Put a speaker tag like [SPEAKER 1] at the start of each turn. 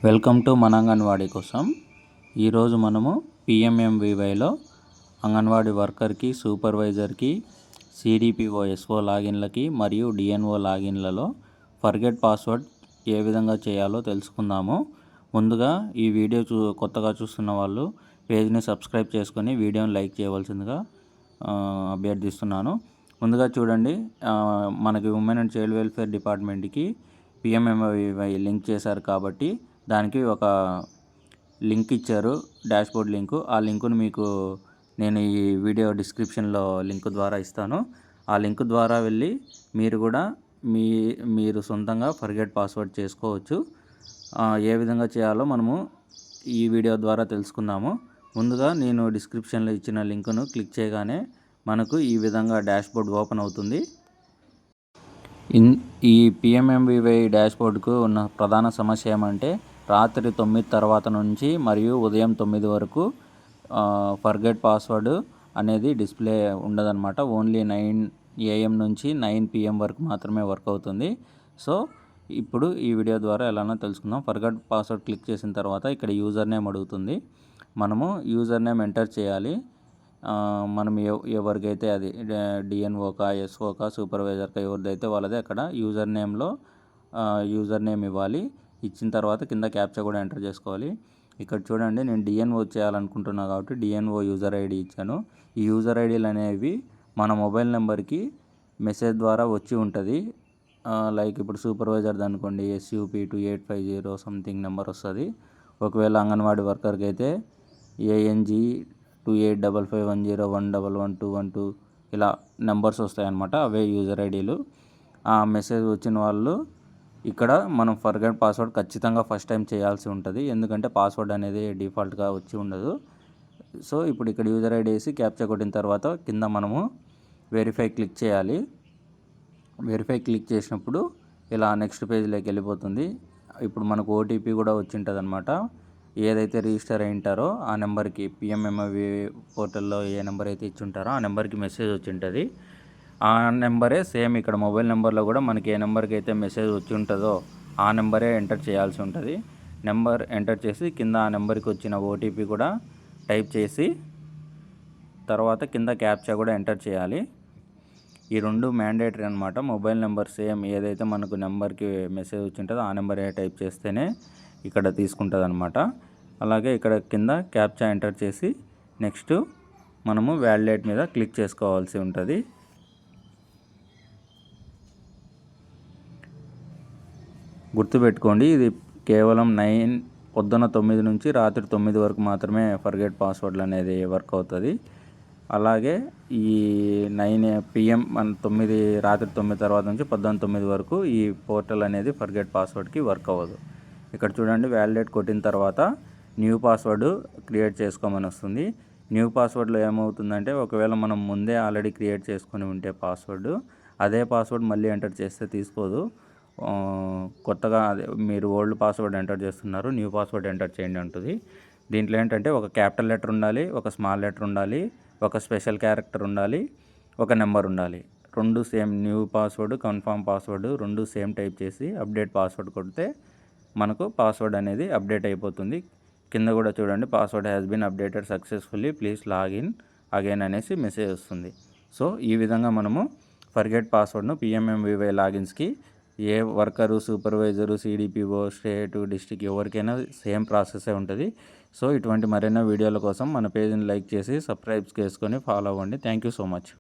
[SPEAKER 1] Welcome to మన అంగన్వాడీ కోసం. ఈరోజు మనము పిఎంఎంవివైలో అంగన్వాడీ వర్కర్కి, సూపర్వైజర్కి, సిడిపిఓ ఎస్ఓ లాగిన్లకి మరియు డిఎన్ఓ లాగిన్లలో ఫర్గెట్ పాస్వర్డ్ ఏ విధంగా చేయాలో తెలుసుకుందాము. ముందుగా ఈ వీడియో కొత్తగా చూస్తున్న వాళ్ళు పేజ్ని సబ్స్క్రైబ్ చేసుకొని వీడియోని లైక్ చేయవలసిందిగా అభ్యర్థిస్తున్నాను. ముందుగా చూడండి, మనకి ఉమెన్ అండ్ చైల్డ్ వెల్ఫేర్ డిపార్ట్మెంట్కి పిఎంఎంవివై లింక్ చేశారు కాబట్టి దానికి ఒక లింక్ ఇచ్చారు, డాష్బోర్డ్ లింకు. ఆ లింకును మీకు నేను ఈ వీడియో డిస్క్రిప్షన్లో లింక్ ద్వారా ఇస్తాను. ఆ లింక్ ద్వారా వెళ్ళి మీరు కూడా మీరు సొంతంగా ఫర్గెట్ పాస్వర్డ్ చేసుకోవచ్చు. ఏ విధంగా చేయాలో మనము ఈ వీడియో ద్వారా తెలుసుకుందాము. ముందుగా నేను డిస్క్రిప్షన్లో ఇచ్చిన లింకును క్లిక్ చేయగానే మనకు ఈ విధంగా డాష్బోర్డ్ ఓపెన్ అవుతుంది. ఈ పిఎంఎంవివై డాష్బోర్డ్కు ఉన్న ప్రధాన సమస్య ఏమంటే రాత్రి 9 తర్వాత నుంచి మరియు ఉదయం 9 వరకు ఫర్గెట్ పాస్వర్డ్ అనేది డిస్ప్లే ఉండదన్నమాట. ఓన్లీ 9 AM నుంచి 9 PM వరకు మాత్రమే వర్క్ అవుతుంది. సో ఇప్పుడు ఈ వీడియో ద్వారా ఎలానో తెలుసుకుందాం. ఫర్గెట్ పాస్వర్డ్ క్లిక్ చేసిన తర్వాత ఇక్కడ యూజర్ నేమ్ అడుగుతుంది. మనము యూజర్ నేమ్ ఎంటర్ చేయాలి. మనం ఎవరికైతే అది డిఎన్ఓకా, ఎస్ఓకా, సూపర్వైజర్కా ఎవరిదైతే వాళ్ళదే అక్కడ యూజర్ నేమ్లో యూజర్ నేమ్ ఇవ్వాలి. ఇచ్చిన తర్వాత కింద క్యాప్చా కూడా ఎంటర్ చేసుకోవాలి. ఇక్కడ చూడండి, నేను డిఎన్ఓ చేయాలనుకుంటున్నా కాబట్టి డిఎన్ఓ యూజర్ ఐడి ఇచ్చాను. ఈ యూజర్ ఐడీలు అనేవి మన మొబైల్ నెంబర్కి మెసేజ్ ద్వారా వచ్చి ఉంటుంది. లైక్ ఇప్పుడు సూపర్వైజర్ది అనుకోండి, SUP2850 సంథింగ్ నెంబర్ వస్తుంది. ఒకవేళ అంగన్వాడీ వర్కర్కి అయితే ANG 285510111212 ఇలా నెంబర్స్ వస్తాయన్నమాట. అవే యూజర్ ఐడీలు. ఆ మెసేజ్ వచ్చిన వాళ్ళు ఇక్కడ మనం ఫర్గెట్ పాస్వర్డ్ ఖచ్చితంగా ఫస్ట్ టైం చేయాల్సి ఉంటుంది, ఎందుకంటే పాస్వర్డ్ అనేది డిఫాల్ట్గా వచ్చి ఉండదు. సో ఇప్పుడు ఇక్కడ యూజర్ ఐడి వేసి క్యాప్చా కొట్టిన తర్వాత కింద మనము వెరిఫై క్లిక్ చేయాలి. వెరిఫై క్లిక్ చేసినప్పుడు ఇలా నెక్స్ట్ పేజ్లోకి వెళ్ళిపోతుంది. ఇప్పుడు మనకు ఓటీపీ కూడా వచ్చి ఉంటుంది అనమాట. ఏదైతే రిజిస్టర్ అయి ఉంటారో ఆ నెంబర్కి, పిఎంఎంవి పోర్టల్లో ఏ నెంబర్ అయితే ఇచ్చి ఉంటారో ఆ నెంబర్కి మెసేజ్ వచ్చి ఉంటుంది. ఆ నెంబరే సేమ్ ఇక్కడ మొబైల్ నెంబర్లో కూడా మనకి ఏ నెంబర్కి అయితే మెసేజ్ వచ్చి ఉంటుందో ఆ నెంబరే ఎంటర్ చేయాల్సి ఉంటుంది. నెంబర్ ఎంటర్ చేసి కింద ఆ నెంబర్కి వచ్చిన ఓటీపీ కూడా టైప్ చేసి తర్వాత కింద క్యాప్చా కూడా ఎంటర్ చేయాలి. ఈ రెండు మ్యాండేటరీ అనమాట. మొబైల్ నెంబర్ సేమ్ ఏదైతే మనకు నెంబర్కి మెసేజ్ వచ్చి ఉంటుందో ఆ నెంబరే టైప్ చేస్తేనే ఇక్కడ తీసుకుంటుంది అనమాట. అలాగే ఇక్కడ కింద క్యాప్చా ఎంటర్ చేసి నెక్స్ట్ మనము వ్యాలిడేట్ మీద క్లిక్ చేసుకోవాల్సి ఉంటుంది. గుర్తుపెట్టుకోండి, ఇది కేవలం పొద్దున్న 9 నుంచి రాత్రి 9 వరకు మాత్రమే ఫర్గెట్ పాస్వర్డ్లు అనేది వర్క్ అవుతుంది. అలాగే ఈ 9 PM రాత్రి 9 తర్వాత నుంచి పొద్దున్న 9 వరకు ఈ పోర్టల్ అనేది ఫర్గెట్ పాస్వర్డ్కి వర్క్ అవ్వదు. ఇక్కడ చూడండి, వ్యాలిడేట్ కొట్టిన తర్వాత న్యూ పాస్వర్డ్ క్రియేట్ చేసుకోమని వస్తుంది. న్యూ పాస్వర్డ్లో ఏమవుతుందంటే ఒకవేళ మనం ముందే ఆల్రెడీ క్రియేట్ చేసుకొని ఉంటే పాస్వర్డ్, అదే పాస్వర్డ్ మళ్ళీ ఎంటర్ చేస్తే తీసుకోదు. కొత్తగా మీరు ఓల్డ్ పాస్వర్డ్ ఎంటర్ చేస్తున్నారు, న్యూ పాస్వర్డ్ ఎంటర్ చేయండి అంటుంది. దీంట్లో ఏంటంటే ఒక క్యాపిటల్ లెటర్ ఉండాలి, ఒక స్మాల్ లెటర్ ఉండాలి, ఒక స్పెషల్ క్యారెక్టర్ ఉండాలి, ఒక నెంబర్ ఉండాలి. రెండు same, new password, confirm password రెండు సేమ్ టైప్ చేసి అప్డేట్ పాస్వర్డ్ కొడితే మనకు పాస్వర్డ్ అనేది అప్డేట్ అయిపోతుంది. కింద కూడా చూడండి, password has been updated successfully, please login again అనేసి మెసేజ్ వస్తుంది. సో ఈ విధంగా మనము ఫర్గెట్ పాస్వర్డ్ను పిఎంఎంవివై లాగిన్స్కి ఏ worker, supervisor, CDPO, state, district ఎవరికైనా సేమ్ ప్రాసెసే ఉంటుంది. సో ఇటువంటి మరెన్నో వీడియోల కోసం మన పేజ్ని లైక్ చేసి సబ్స్క్రైబ్ చేసుకొని ఫాలో అవ్వండి. Thank you so much.